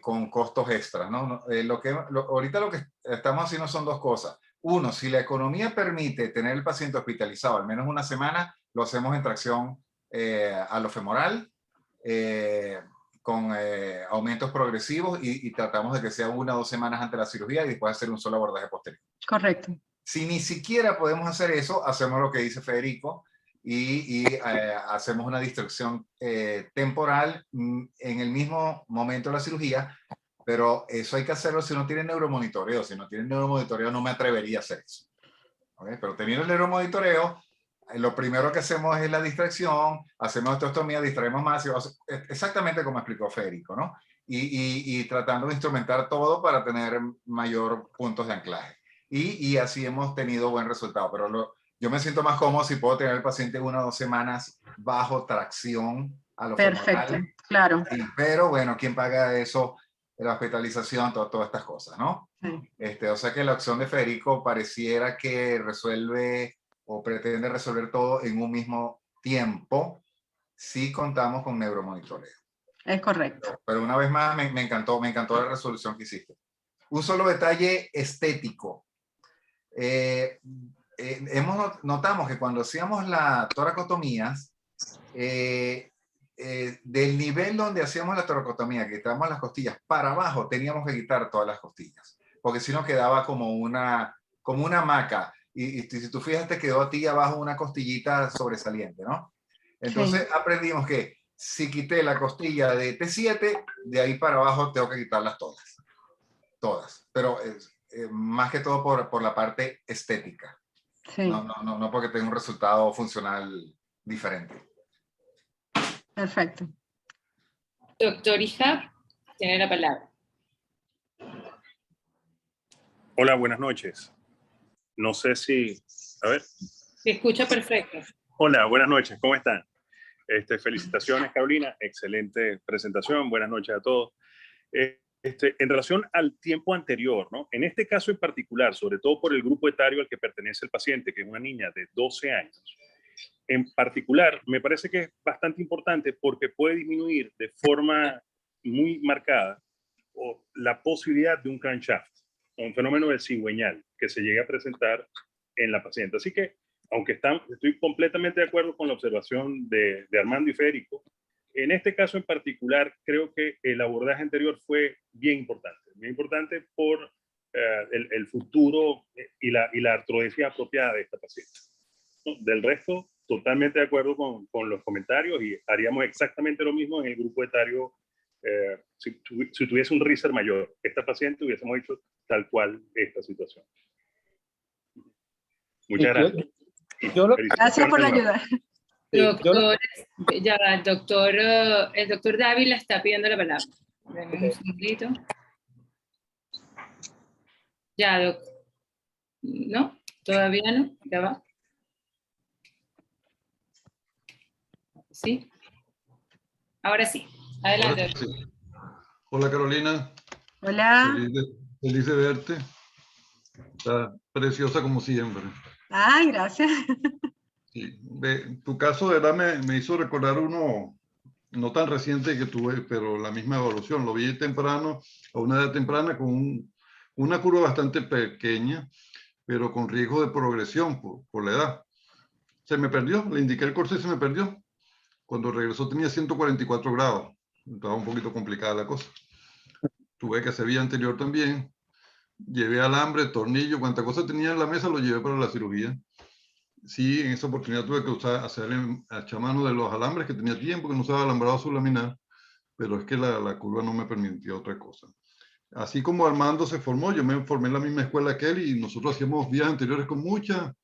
con costos extras, ¿no? Ahorita lo que estamos haciendo son dos cosas. Uno, si la economía permite tener el paciente hospitalizado al menos una semana, lo hacemos en tracción alofemoral, con aumentos progresivos y tratamos de que sea 1 o 2 semanas antes de la cirugía y después hacer un solo abordaje posterior. Correcto. Si ni siquiera podemos hacer eso, hacemos lo que dice Federico y hacemos una distracción temporal en el mismo momento de la cirugía, pero eso hay que hacerlo si no tiene neuromonitoreo. Si no tiene neuromonitoreo no me atrevería a hacer eso. ¿Okay? Pero teniendo el neuromonitoreo, lo primero que hacemos es la distracción, hacemos osteostomía, distraemos más, exactamente como explicó Federico, ¿no? Y tratando de instrumentar todo para tener mayor puntos de anclaje. Y así hemos tenido buen resultado, pero yo me siento más cómodo si puedo tener al paciente 1 o 2 semanas bajo tracción a lo Perfecto, femoral. claro. Sí, pero bueno, ¿quién paga eso? La hospitalización, todas estas cosas, ¿no? Sí. O sea que la opción de Federico pareciera que resuelve o pretende resolver todo en un mismo tiempo si contamos con neuromonitoreo. Es correcto. Pero una vez más me encantó la resolución que hiciste. Un solo detalle estético. Notamos que cuando hacíamos las toracotomías, del nivel donde hacíamos la toracotomía, que quitábamos las costillas para abajo, teníamos que quitar todas las costillas, porque si no quedaba como una hamaca, y si tú fijas te quedó a ti abajo una costillita sobresaliente, ¿no? Entonces aprendimos que si quité la costilla de T7, de ahí para abajo tengo que quitarlas todas, pero más que todo por la parte estética. Sí. No porque tenga un resultado funcional diferente. Perfecto. Doctor Ihab, tiene la palabra. Hola, buenas noches. No sé si... A ver. Se escucha perfecto. Hola, buenas noches. ¿Cómo están? Felicitaciones, Carolina. Excelente presentación. Buenas noches a todos. En relación al tiempo anterior, ¿no? En este caso en particular, sobre todo por el grupo etario al que pertenece el paciente, que es una niña de 12 años, en particular, me parece que es bastante importante porque puede disminuir de forma muy marcada la posibilidad de un crankshaft, un fenómeno del cigüeñal que se llegue a presentar en la paciente. Así que, aunque estoy completamente de acuerdo con la observación de Armando y Federico, en este caso en particular creo que el abordaje anterior fue bien importante por el futuro y la artrodesia apropiada de esta paciente. Del resto, totalmente de acuerdo con los comentarios y haríamos exactamente lo mismo en el grupo etario si tuviese un RISER mayor. Esta paciente hubiésemos hecho tal cual esta situación. Muchas gracias. Gracias por la ayuda. Doctor, el doctor Dávila está pidiendo la palabra. Un segundito. Ya, doctor. ¿No? ¿Todavía no? Ya va. ¿Sí? Ahora sí. Adelante. Ahora sí. Hola, Carolina. Hola. Feliz de verte. Está preciosa como siempre. Ay, gracias. Sí. Tu caso de verdad me hizo recordar uno no tan reciente que tuve, pero la misma evolución. Lo vi temprano, a una edad temprana, con una curva bastante pequeña, pero con riesgo de progresión por la edad. Se me perdió, le indiqué el corset y se me perdió. Cuando regresó tenía 144 grados. Estaba un poquito complicada la cosa. Tuve que hacer vía anterior también. Llevé alambre, tornillo, cuanta cosa tenía en la mesa lo llevé para la cirugía. sí, en esa oportunidad tuve que echar mano de los alambres, que tenía tiempo que no usaba alambrado sublaminar, pero es que la curva no me permitía otra cosa. Así como Armando se formó, yo me formé en la misma escuela que él y nosotros hacíamos vías anteriores con mucha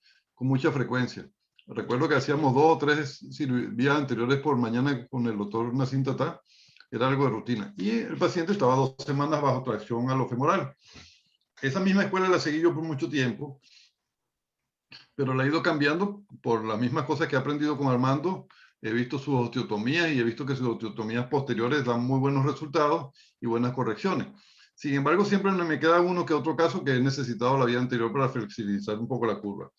frecuencia. Recuerdo que hacíamos 2 o 3 vías anteriores por mañana con el doctor Nassim Tatá, era algo de rutina. Y el paciente estaba 2 semanas bajo tracción alofemoral. Esa misma escuela la seguí yo por mucho tiempo, pero la he ido cambiando por las mismas cosas que he aprendido con Armando. He visto sus osteotomías y he visto que sus osteotomías posteriores dan muy buenos resultados y buenas correcciones. Sin embargo, siempre me queda uno que otro caso que he necesitado la vía anterior para flexibilizar un poco la curva.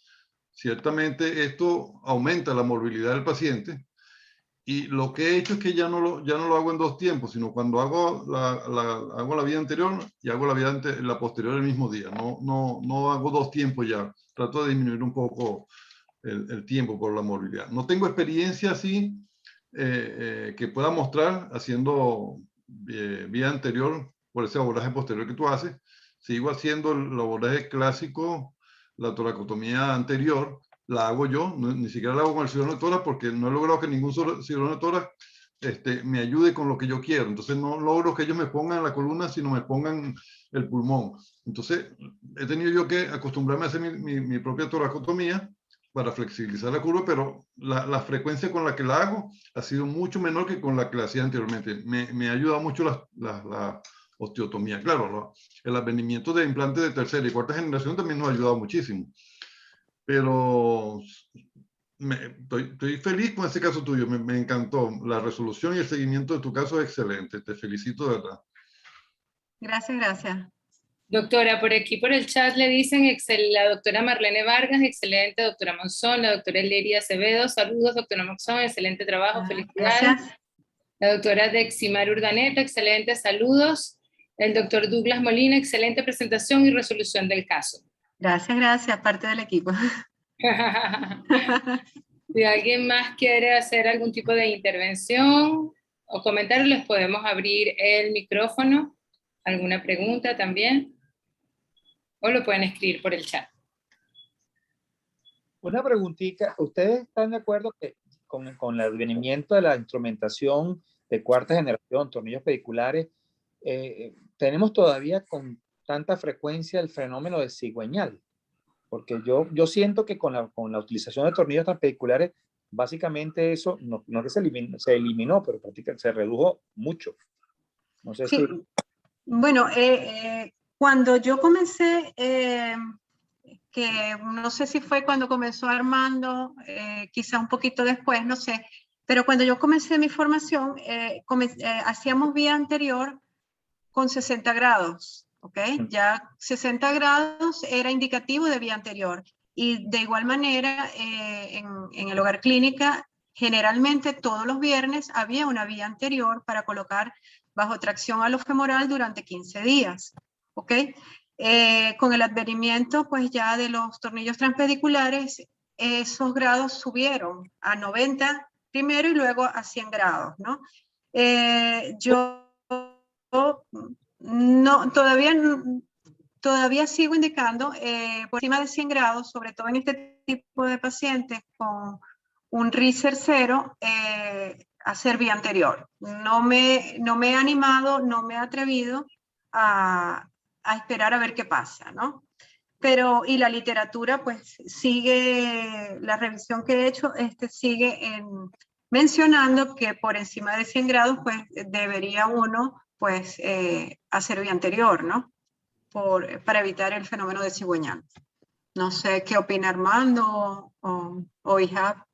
Ciertamente esto aumenta la morbilidad del paciente y lo que he hecho es que ya no lo hago en 2 tiempos, sino cuando hago la vía anterior y hago la posterior el mismo día. No hago 2 tiempos ya. Trato de disminuir un poco el tiempo por la morbilidad. No tengo experiencia así que pueda mostrar haciendo vía anterior por ese abordaje posterior que tú haces. Sigo haciendo el abordaje clásico, la toracotomía anterior, la hago yo, ni siquiera la hago con el cirujano de tórax porque no he logrado que ningún cirujano de tórax me ayude con lo que yo quiero. Entonces no logro que ellos me pongan la columna, sino me pongan el pulmón. Entonces he tenido yo que acostumbrarme a hacer mi propia toracotomía para flexibilizar la curva, pero la frecuencia con la que la hago ha sido mucho menor que con la que la hacía anteriormente. Me ha ayudado mucho la osteotomía. Claro, el advenimiento de implantes de 3ª y 4ª generación también nos ha ayudado muchísimo. Pero estoy feliz con ese caso tuyo, me encantó. La resolución y el seguimiento de tu caso es excelente. Te felicito de verdad. Gracias, gracias. Doctora, por aquí por el chat le dicen la doctora Marlene Vargas, excelente, doctora Monzón, la doctora Leria Acevedo, saludos, doctora Monzón, excelente trabajo, felicidades. Gracias. La doctora Deximar Urdaneta, excelente, saludos. El doctor Douglas Molina, excelente presentación y resolución del caso. Gracias, gracias, parte del equipo. Si alguien más quiere hacer algún tipo de intervención o comentario, les podemos abrir el micrófono. ¿Alguna pregunta también? O lo pueden escribir por el chat. Una preguntita, ¿ustedes están de acuerdo que con el advenimiento de la instrumentación de 4ª generación, tornillos pediculares, tenemos todavía con tanta frecuencia el fenómeno de cigüeñal? Porque yo siento que con la utilización de tornillos transpediculares, básicamente eso, no que se eliminó, pero prácticamente se redujo mucho. No sé Sí. si... Bueno, cuando yo comencé, que no sé si fue cuando comenzó Armando, quizá un poquito después, no sé, pero cuando yo comencé mi formación, hacíamos vía anterior con 60 grados, ¿ok? Ya 60 grados era indicativo de vía anterior. Y de igual manera, en el hogar clínica, generalmente todos los viernes había una vía anterior para colocar bajo tracción alofemoral durante 15 días, ¿ok? Con el advenimiento, pues ya de los tornillos transpediculares, esos grados subieron a 90 primero y luego a 100 grados, ¿no? No, todavía sigo indicando por encima de 100 grados, sobre todo en este tipo de pacientes con un RISER 0, hacer vía anterior. No me he animado, no me he atrevido a esperar a ver qué pasa, ¿no? Pero, y la literatura, pues, sigue, la revisión que he hecho, sigue mencionando que por encima de 100 grados, pues, debería uno, pues, hacer vía anterior, ¿no? Para evitar el fenómeno de cigüeñal. No sé qué opina Armando o Ihab.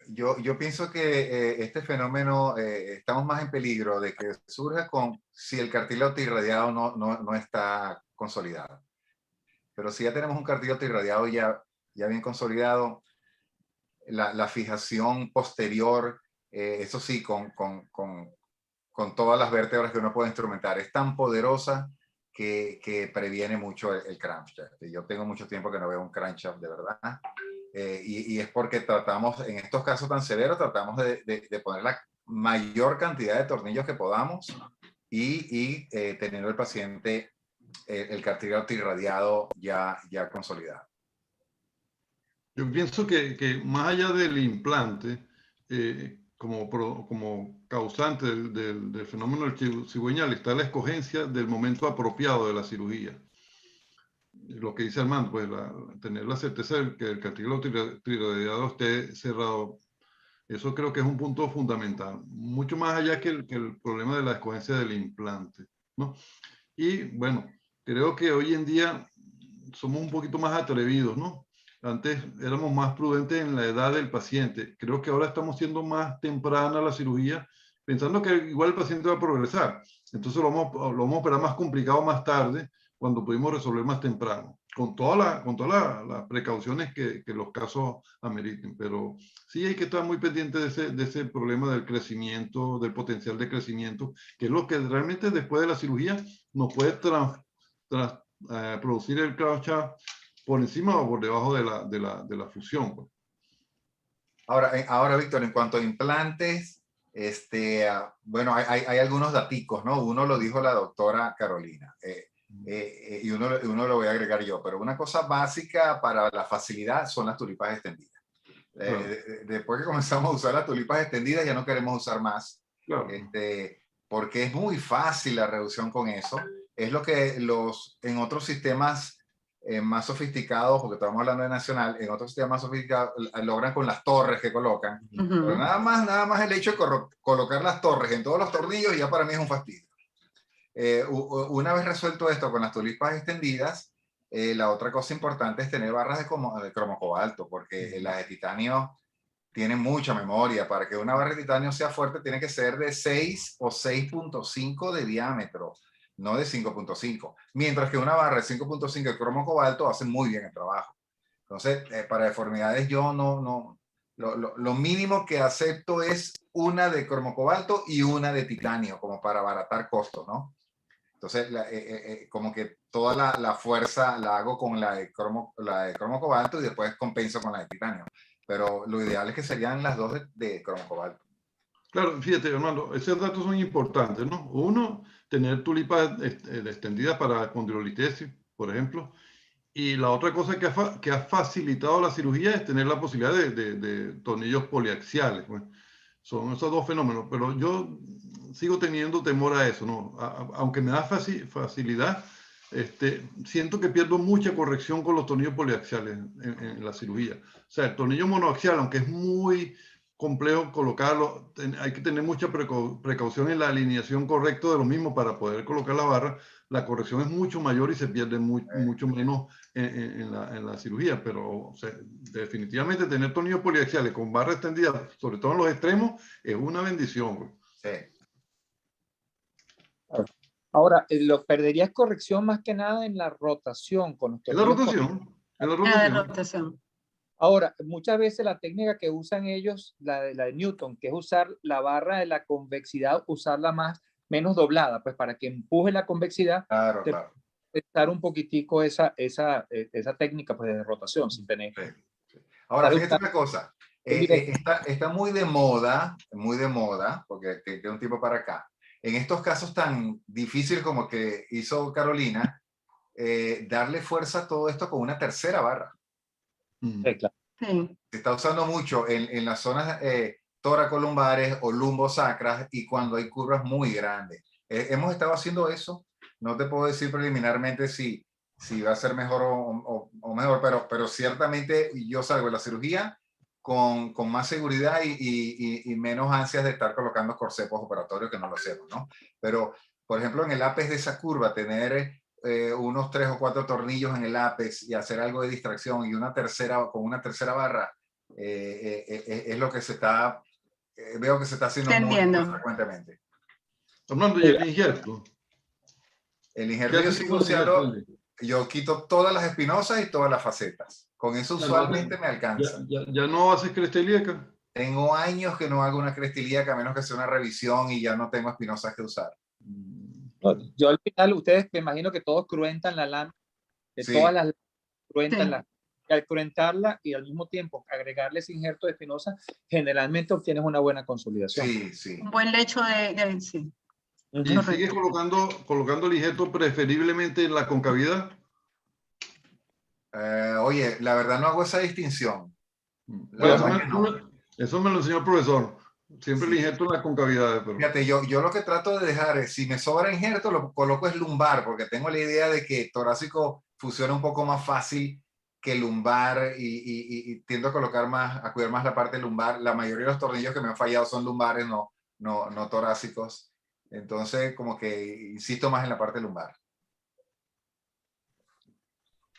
Yo pienso que este fenómeno estamos más en peligro de que surja si el cartílago irradiado no está consolidado. Pero si ya tenemos un cartílago irradiado ya bien consolidado, la fijación posterior, eso sí, con todas las vértebras que uno puede instrumentar, es tan poderosa que previene mucho el crankshaft. Yo tengo mucho tiempo que no veo un crankshaft de verdad. Y es porque tratamos, en estos casos tan severos, tratamos de poner la mayor cantidad de tornillos que podamos y teniendo el paciente el cartílago irradiado ya consolidado. Yo pienso que más allá del implante, como causante del fenómeno cigüeñal, está la escogencia del momento apropiado de la cirugía. Lo que dice Armando, pues tener la certeza de que el cartílago tiroideado esté cerrado, eso creo que es un punto fundamental, mucho más allá que el problema de la escogencia del implante, ¿no? Y bueno, creo que hoy en día somos un poquito más atrevidos, ¿no? Antes éramos más prudentes en la edad del paciente. Creo que ahora estamos siendo más temprana la cirugía, pensando que igual el paciente va a progresar. Entonces lo vamos a operar más complicado más tarde, cuando pudimos resolver más temprano, con todas las precauciones que los casos ameriten. Pero sí hay que estar muy pendiente de ese problema del crecimiento, del potencial de crecimiento, que es lo que realmente después de la cirugía nos puede producir el craucha por encima o por debajo de la fusión. Pues. Ahora, Víctor, en cuanto a implantes, bueno, hay algunos daticos, ¿no? Uno lo dijo la doctora Carolina, y uno lo voy a agregar yo, pero una cosa básica para la facilidad son las tulipas extendidas. Claro. Después que comenzamos a usar las tulipas extendidas, ya no queremos usar más, claro. Porque es muy fácil la reducción con eso. Es lo que en otros sistemas más sofisticados, porque estamos hablando de Nacional, en otros sistemas más sofisticados logran con las torres que colocan. Pero nada más el hecho de colocar las torres en todos los tornillos ya para mí es un fastidio. Una vez resuelto esto con las tulipas extendidas, la otra cosa importante es tener barras de cromocobalto, porque las de titanio tienen mucha memoria. Para que una barra de titanio sea fuerte tiene que ser de 6 o 6.5 de diámetro, no de 5.5, mientras que una barra de 5.5 de cromo cobalto hace muy bien el trabajo. Entonces, para deformidades yo lo mínimo que acepto es una de cromo cobalto y una de titanio, como para abaratar costos, ¿no? Entonces, como que toda la fuerza la hago con la de cromo cobalto y después compenso con la de titanio. Pero lo ideal es que serían las dos de cromo cobalto. Claro, fíjate, Armando, esos datos son importantes, ¿no? Uno, tener tulipas extendidas para espondilolistesis, por ejemplo. Y la otra cosa que ha facilitado la cirugía es tener la posibilidad de tornillos poliaxiales. Pues. Son esos dos fenómenos, pero yo sigo teniendo temor a eso, ¿no? Aunque me da facilidad, siento que pierdo mucha corrección con los tornillos poliaxiales en la cirugía. O sea, el tornillo monoaxial, aunque es muy complejo colocarlo, hay que tener mucha precaución en la alineación correcta de lo mismo para poder colocar la barra. La corrección es mucho mayor y se pierde mucho menos en la cirugía, pero o sea, definitivamente tener tornillos poliaxiales con barra extendida, sobre todo en los extremos, es una bendición. Sí. Ahora, lo perderías corrección más que nada en la rotación. Con los tornillos. La rotación. Ahora, muchas veces la técnica que usan ellos, la de Newton, que es usar la barra de la convexidad, usarla menos doblada, pues para que empuje la convexidad, claro. Estar un poquitico esa técnica pues, de rotación sin tener. Sí. Ahora, fíjate una cosa, está muy de moda, porque que un tiempo para acá, en estos casos tan difíciles como que hizo Carolina, darle fuerza a todo esto con una tercera barra. Sí, claro. Se está usando mucho en las zonas toracolumbares o lumbosacras y cuando hay curvas muy grandes. Hemos estado haciendo eso. No te puedo decir preliminarmente si va a ser mejor o mejor, pero ciertamente yo salgo de la cirugía con más seguridad y menos ansias de estar colocando corsés operatorios que no lo hacemos, ¿no? Pero, por ejemplo, en el ápex de esa curva, tener unos 3 o 4 tornillos en el ápex y hacer algo de distracción y con una tercera barra es lo que veo que se está haciendo muy frecuentemente. Armando, ¿y el injerto? El injerto yo sigo usando, yo quito todas las espinosas y todas las facetas. Con eso usualmente me alcanza. ¿Ya no haces cresta ilíaca? Tengo años que no hago una cresta ilíaca, a menos que sea una revisión y ya no tengo espinosas que usar. Yo al final, ustedes me imagino que todos cruentan la lámina, sí. Todas las cruentan y al cruentarla y al mismo tiempo agregarle ese injerto de espinosa, generalmente obtienes una buena consolidación. Sí. Un buen lecho de sí. ¿Y sigues colocando el injerto preferiblemente en la concavidad? Oye, la verdad no hago esa distinción. Bueno, La verdad que no. eso me lo enseñó el profesor. Siempre Sí. le injerto en las concavidades. Pero... Fíjate, yo lo que trato de dejar es, si me sobra injerto, lo coloco es lumbar, porque tengo la idea de que torácico funciona un poco más fácil que lumbar y tiendo a colocar más, a cuidar más la parte lumbar. La mayoría de los tornillos que me han fallado son lumbares, no torácicos. Entonces, como que insisto más en la parte lumbar.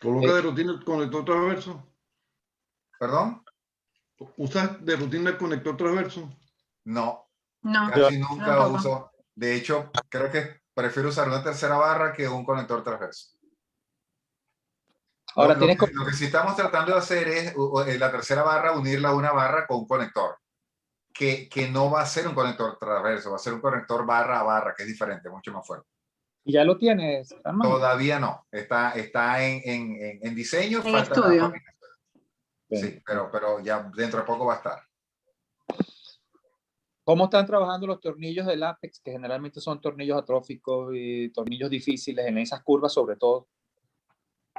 ¿Coloca de rutina el conector transverso? ¿Perdón? ¿Usas de rutina el conector transverso? No, No, casi nunca tampoco. uso. De hecho, creo que prefiero usar una tercera barra que un conector transverso. Ahora Lo tienes que sí estamos tratando de hacer es la tercera barra, unirla a una barra con un conector, que no va a ser un conector transverso, va a ser un conector barra a barra, que es diferente, mucho más fuerte. ¿Ya lo tienes, Armando? Todavía no, está en diseño, En falta la estudio. fabricación. Sí, pero ya dentro de poco va a estar. ¿Cómo están trabajando los tornillos del Apex, que generalmente son tornillos atróficos y tornillos difíciles en esas curvas, sobre todo?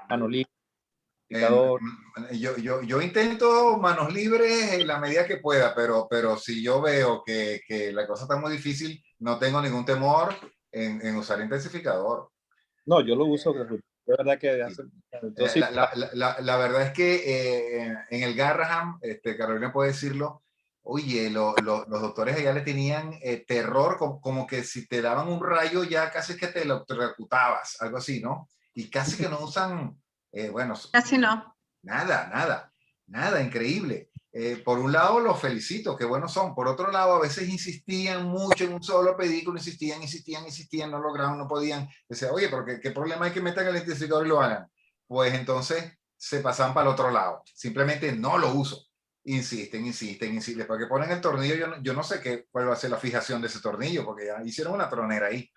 Manolito, indicador. Yo intento manos libres en la medida que pueda, pero si yo veo que la cosa está muy difícil, no tengo ningún temor en usar intensificador. No, yo lo uso, de verdad que hace, yo sí, La verdad es que en el Garraham, Carolina puede decirlo, oye, los doctores allá le tenían terror, como que si te daban un rayo ya casi que te lo electrocutabas, algo así, ¿no? Y casi que no usan, bueno, Casi no. nada, increíble. Por un lado los felicito, qué buenos son. Por otro lado, a veces insistían mucho en un solo pedículo, insistían, no lograban, no podían. Decía, oye, pero ¿qué problema hay que metan el intensificador y lo hagan? Pues entonces se pasan para el otro lado. Simplemente no lo uso. Insisten. Después que ponen el tornillo, yo no sé cuál va a ser la fijación de ese tornillo, porque ya hicieron una tronera ahí.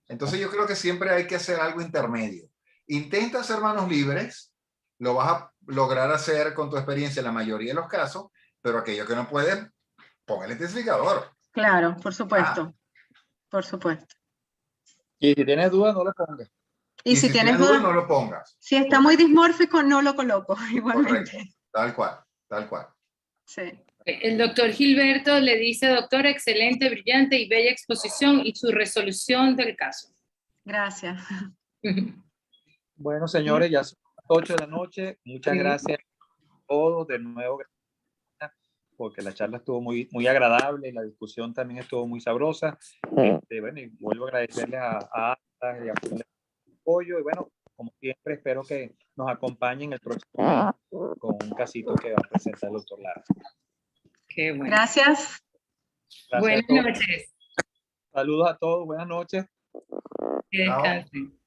Entonces yo creo que siempre hay que hacer algo intermedio. Intenta hacer manos libres, lo vas a lograr hacer con tu experiencia en la mayoría de los casos, pero aquello que no pueden, pon el intensificador. Claro, por supuesto. Por supuesto. y si tienes dudas, no lo pongas. Y si tienes dudas, no lo pongas. si está muy dismórfico, no lo coloco igualmente. Correcto, tal cual. Sí. El doctor Gilberto le dice, doctor, excelente, brillante y bella exposición y su resolución del caso. Gracias. Bueno, señores, ya son las 8 de la noche. Muchas gracias a todos de nuevo, porque la charla estuvo muy agradable, la discusión también estuvo muy sabrosa. Bueno, y vuelvo a agradecerles a Atlas y a Fuller por el apoyo. Y bueno, como siempre, espero que nos acompañen el próximo mes con un casito que va a presentar el doctor Lara. Qué bueno. Gracias. Buenas noches. Saludos a todos, buenas noches. Que descansen.